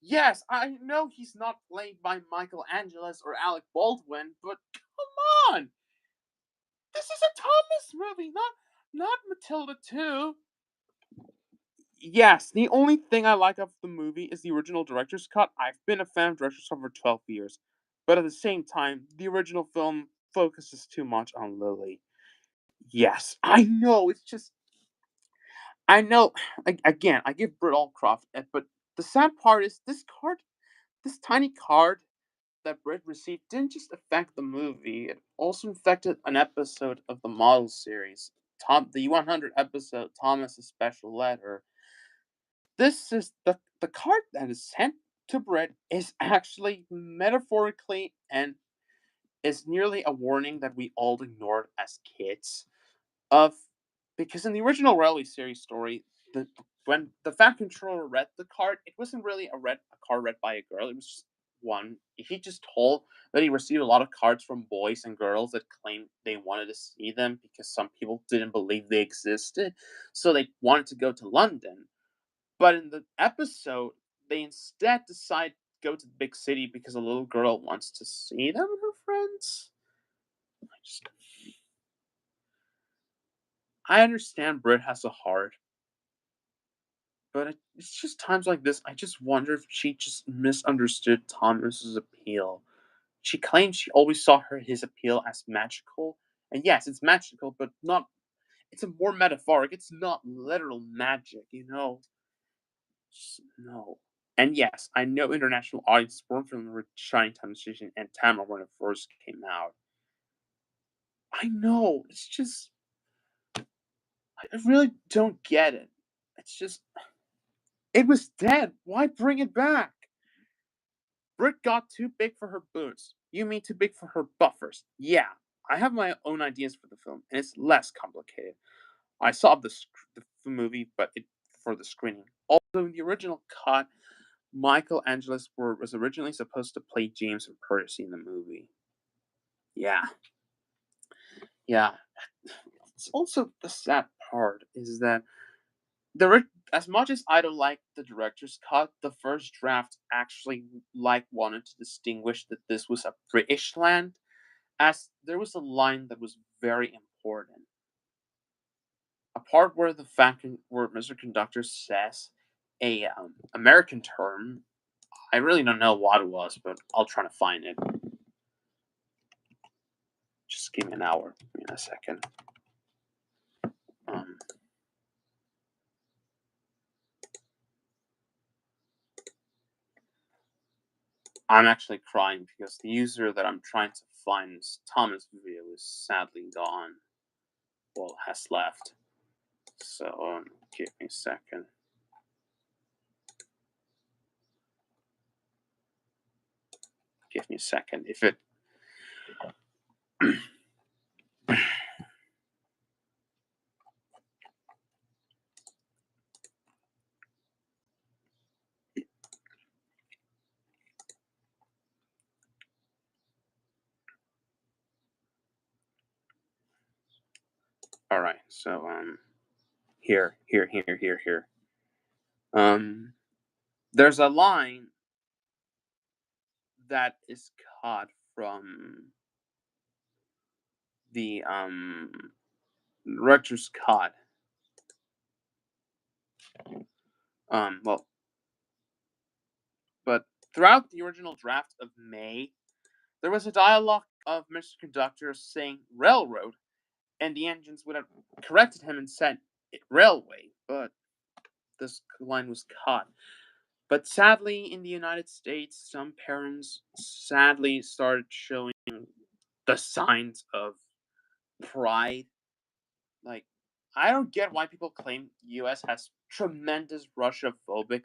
Yes, I know he's not played by Michael Angeles or Alec Baldwin, but come on, this is a Thomas movie, not Matilda 2. Yes, the only thing I like of the movie is the original director's cut. I've been a fan of director's cut for 12 years. But at the same time, the original film focuses too much on Lily. Yes, I know, it's just I know again, I give Britt Allcroft, but the sad part is this tiny card that Britt received didn't just affect the movie, it also affected an episode of the model series. The 100 episode Thomas' Special Letter. This is the card that is sent to Brett is actually metaphorically and is nearly a warning that we all ignored as kids of because in the original Rally series story, the when the Fat Controller read the card, it wasn't really a card read by a girl. It was just one. He just told that he received a lot of cards from boys and girls that claimed they wanted to see them because some people didn't believe they existed, so they wanted to go to London. But in the episode, they instead decide to go to the big city because a little girl wants to see them and her friends. I understand Britt has a heart, but it's just times like this. I just wonder if she just misunderstood Thomas's appeal. She claims she always saw his appeal as magical, and yes, it's magical, but not. It's a more metaphoric. It's not literal magic. No. And yes, I know international audiences weren't familiar with Shining Time Station and Tamara when it first came out. I know. It's just I really don't get it. It's just it was dead. Why bring it back? Britt got too big for her boots. You mean too big for her buffers. Yeah, I have my own ideas for the film, and it's less complicated. I saw the movie, but for the screening. Also, in the original cut, Michael Angeles was originally supposed to play James and Percy in the movie. Yeah, yeah. It's also the sad part is that as much as I don't like the director's cut, the first draft actually wanted to distinguish that this was a British land, as there was a line that was very important. A part where where Mr. Conductor says a American term. I really don't know what it was, but I'll try to find it. Just give me an hour. Give me a second. Um, I'm actually crying because the user that I'm trying to find's Thomas video is sadly gone. Well, has left. So, give me a second. Give me a second. If it. All right. So here. Um, there's a line that is caught from the Rector's cut. Well, but throughout the original draft of May, there was a dialogue of Mr. Conductor saying railroad, and the engines would have corrected him and said railway, but this line was cut. But sadly, in the United States, some parents sadly started showing the signs of pride. Like, I don't get why people claim U.S. has tremendous Russia-phobic.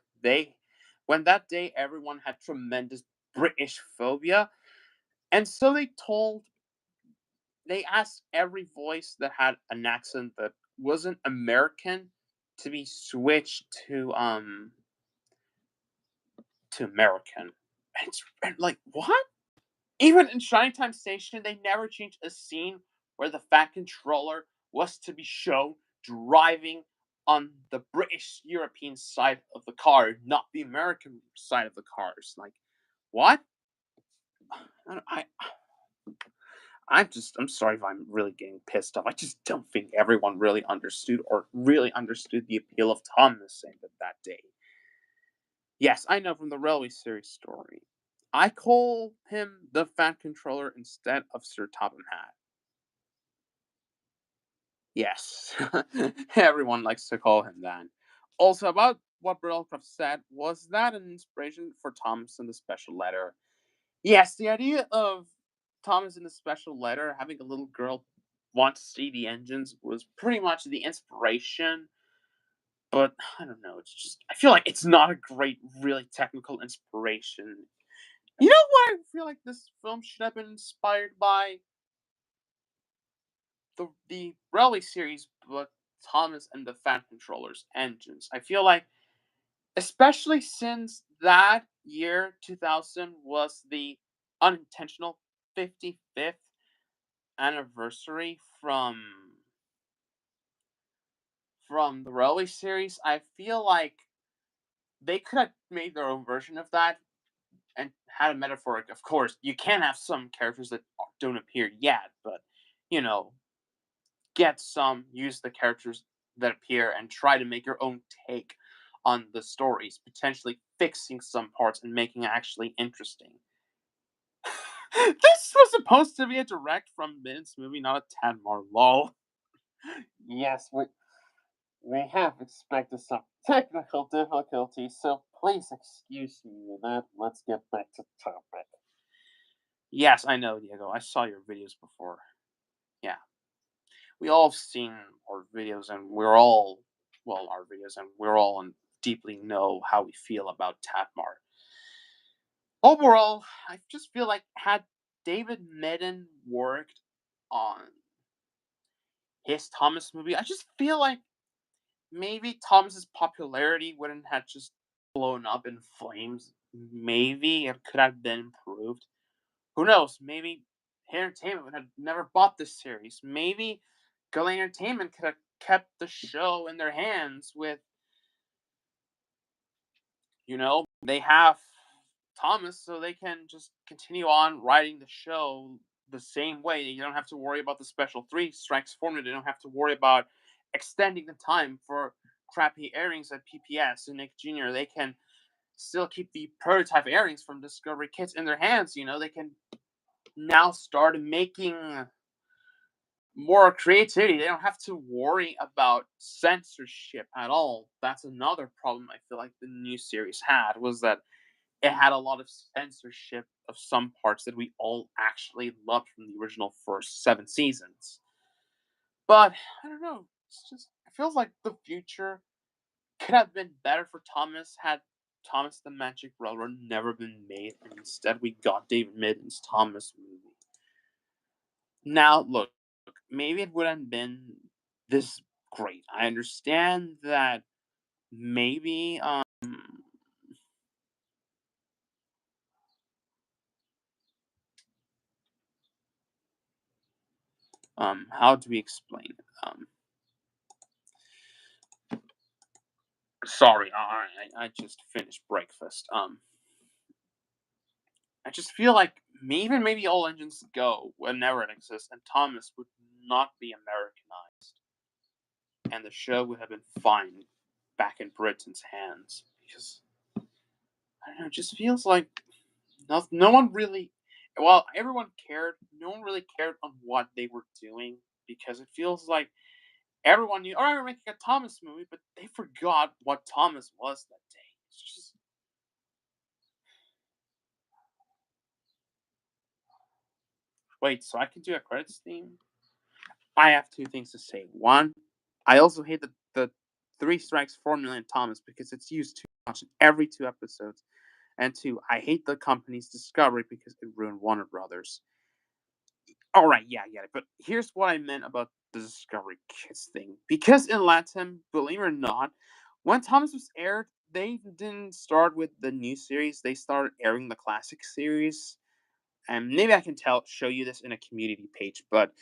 When that day, everyone had tremendous British phobia, and so they asked every voice that had an accent that wasn't American to be switched to American. And like, what? Even in Shiningtime Station, they never changed a scene where the Fat Controller was to be shown driving on the British European side of the car, not the American side of the cars. Like, what? I, I'm sorry if I'm really getting pissed off. I just don't think everyone really understood the appeal of Thomas saying that day. Yes, I know from the Railway series story. I call him the Fat Controller instead of Sir Topham Hatt. Yes, everyone likes to call him that. Also, about what Brittlecraft said, was that an inspiration for Thomas in the special letter? Yes, the idea of Thomas in the special letter having a little girl want to see the engines was pretty much the inspiration. But I don't know. It's just I feel like it's not a great, really technical inspiration. You know what I feel like this film should have been inspired by? The Railway series, but Thomas and the Fan Controllers engines. I feel like, especially since that year 2000 was the unintentional 55th anniversary from the Railway series, I feel like they could have made their own version of that and had a metaphoric. Of course, you can have some characters that don't appear yet, but you know, use the characters that appear and try to make your own take on the stories, potentially fixing some parts and making it actually interesting. This was supposed to be a direct from Min's movie, not a Tadmar lol. Yes, we have expected some technical difficulties, so please excuse me with that. Let's get back to topic. Yes, I know, Diego. I saw your videos before. Yeah. We all have seen our videos, and our videos, and we're all deeply know how we feel about Tatmar. Overall, I just feel like had David Mitton worked on his Thomas movie, I just feel like maybe Thomas's popularity wouldn't have just blown up in flames. Maybe it could have been improved. Who knows? Maybe Entertainment would have never bought this series. Maybe Gully Entertainment could have kept the show in their hands with, they have Thomas, so they can just continue on writing the show the same way. You don't have to worry about the special three strikes formula. They don't have to worry about extending the time for crappy airings at PPS and Nick Jr. They can still keep the prototype airings from Discovery Kids in their hands. They can now start making more creativity. They don't have to worry about censorship at all. That's another problem I feel like the new series had, was that it had a lot of censorship of some parts that we all actually loved from the original first 7 seasons. But I don't know. It feels like the future could have been better for Thomas had Thomas the Magic Railroad never been made, and instead we got David Mitton's Thomas movie. Now, look, maybe it wouldn't been this great. I understand that maybe how do we explain it? Sorry, I just finished breakfast. I just feel like maybe all engines go whenever it exists, and Thomas would not be Americanized, and the show would have been fine back in Britain's hands. Because I don't know, it just feels like no one really. Well, everyone cared. No one really cared on what they were doing because it feels like everyone knew. All right, we're making a Thomas movie, but they forgot what Thomas was that day. It's just wait. So I can do a credits theme. I have two things to say. One, I also hate the three strikes 4 million Thomas because it's used too much in every two episodes. And two, I hate the company's Discovery because it ruined Warner Brothers. All right, yeah, I get it. But here's what I meant about the Discovery Kids thing. Because in Latin, believe it or not, when Thomas was aired, they didn't start with the new series. They started airing the classic series. And maybe I can show you this in a community page. But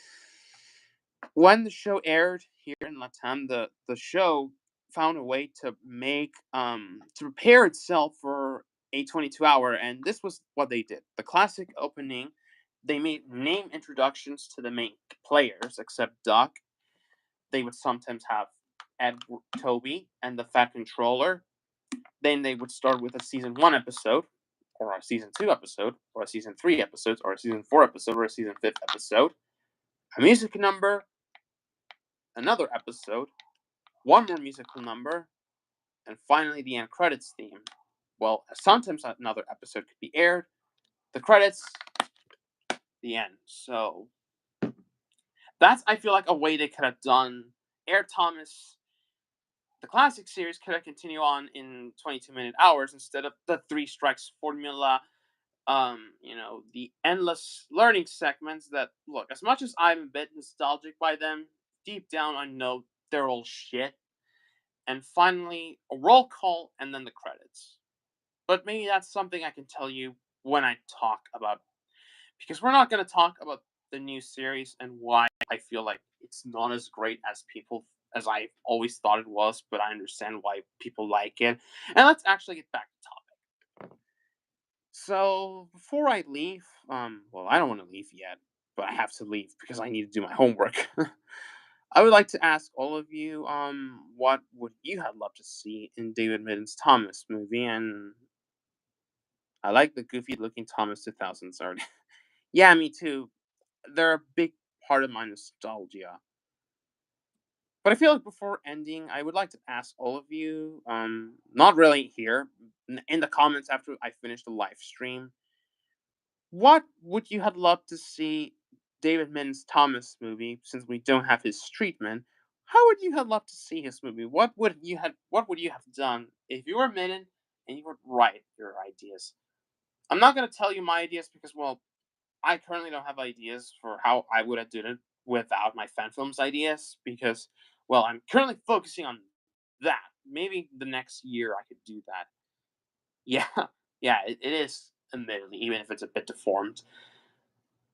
when the show aired here in Latam, the show found a way to make to prepare itself for a 22 hour, and this was what they did. The classic opening, they made name introductions to the main players, except Doc. They would sometimes have Edward, Toby, and the Fat Controller. Then they would start with a season 1 episode, or a season 2 episode, or a season 3 episodes, or a season 4 episode, or a season 5 episode. A music number, another episode, one more musical number, and finally the end credits theme. Well, sometimes another episode could be aired, the credits, the end. So that's, I feel like, a way they could have done Air Thomas. The classic series could have continued on in 22-minute hours instead of the three strikes formula. The endless learning segments that look. As much as I'm a bit nostalgic by them, deep down I know they're all shit. And finally, a roll call and then the credits. But maybe that's something I can tell you when I talk about, because we're not going to talk about the new series and why I feel like it's not as great as I always thought it was, but I understand why people like it. And let's actually get back to topic. So before I leave, well, I don't want to leave yet, but I have to leave because I need to do my homework. I would like to ask all of you, what would you have loved to see in David Mitton Thomas movie? And I like the goofy looking Thomas 2000s art. Yeah, me too. They're a big part of my nostalgia. But I feel like before ending, I would like to ask all of you, not really here, in the comments after I finish the live stream, what would you have loved to see David Mitton Thomas movie? Since we don't have his treatment, how would you have loved to see his movie? What would you have done if you were Mitton and you would write your ideas? I'm not gonna tell you my ideas because, well, I currently don't have ideas for how I would have done it without my fan films ideas because, well, I'm currently focusing on that. Maybe the next year I could do that. Yeah, yeah, it is, admittedly, even if it's a bit deformed.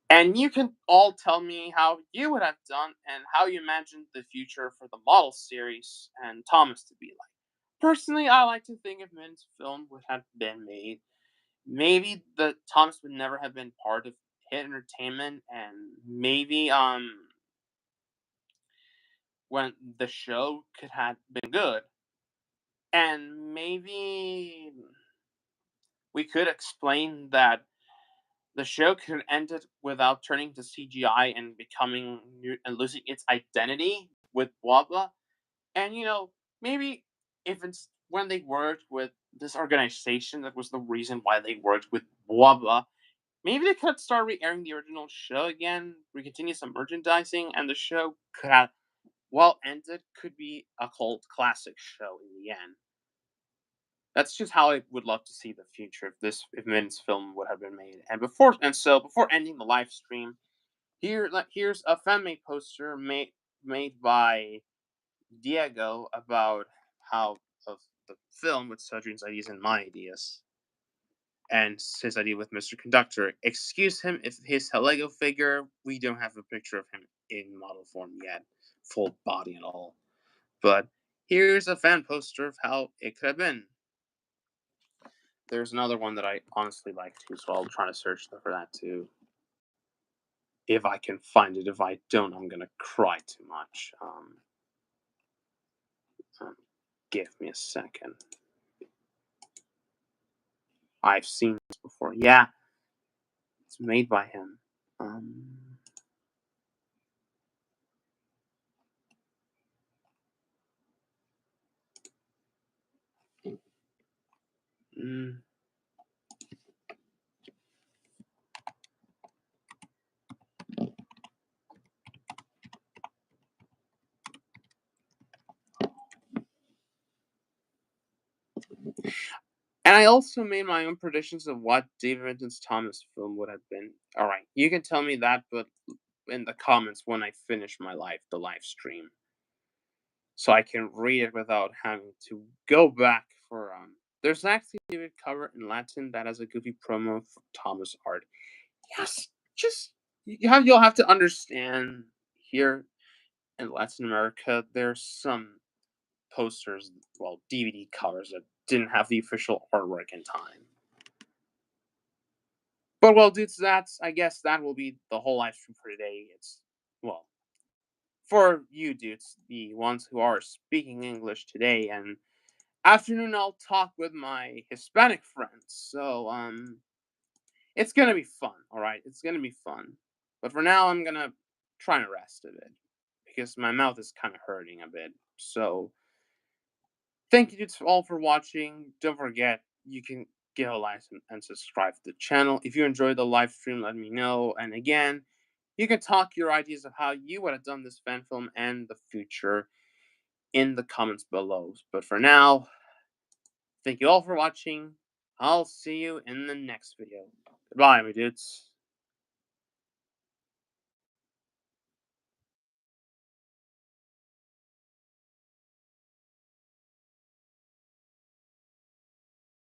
And you can all tell me how you would have done and how you imagined the future for the model series and Thomas to be like. Personally, I like to think if Min's film would have been made, maybe the Thomas would never have been part of Hit Entertainment, and maybe when the show could have been good, and maybe we could explain that the show could have ended without turning to CGI and becoming and losing its identity with Waba. And maybe if it's when they worked with this organization that was the reason why they worked with Waba, maybe they could start re-airing the original show again, continue some merchandising, and the show could have, well ended, could be a cult classic show in the end. That's just how I would love to see the future if Min's film would have been made. So before ending the live stream, here's a fan made poster made by Diego about how of the film with Sudrin's ideas and my ideas. And his idea with Mr. Conductor. Excuse him if his Lego figure, we don't have a picture of him in model form yet, full body and all. But Here's a fan poster of how it could have been. There's another one that I honestly like too, so I'll try to search for that too. If I can find it. If I don't, I'm gonna cry too much. Um, give me a second. I've seen this before. Yeah, it's made by him. Um, mm, and I also made my own predictions of what David Mitton Thomas film would have been. All right, you can tell me that, but in the comments when I finish the live stream, so I can read it without having to go back for. There's actually a David cover in Latin that has a goofy promo for Thomas art. Yes, just you'll have to understand here in Latin America. There's some posters, well, DVD covers that didn't have the official artwork in time. But well, dudes, that's I guess that will be the whole live stream for today. It's well for you dudes, the ones who are speaking English today, and afternoon I'll talk with my Hispanic friends. So it's gonna be fun, alright? It's gonna be fun. But for now I'm gonna try and rest a bit. Because my mouth is kinda hurting a bit. So thank you dudes all for watching. Don't forget you can give a like and subscribe to the channel. If you enjoyed the live stream, let me know. And again, you can talk your ideas of how you would have done this fan film and the future in the comments below. But for now, thank you all for watching. I'll see you in the next video. Goodbye, my dudes.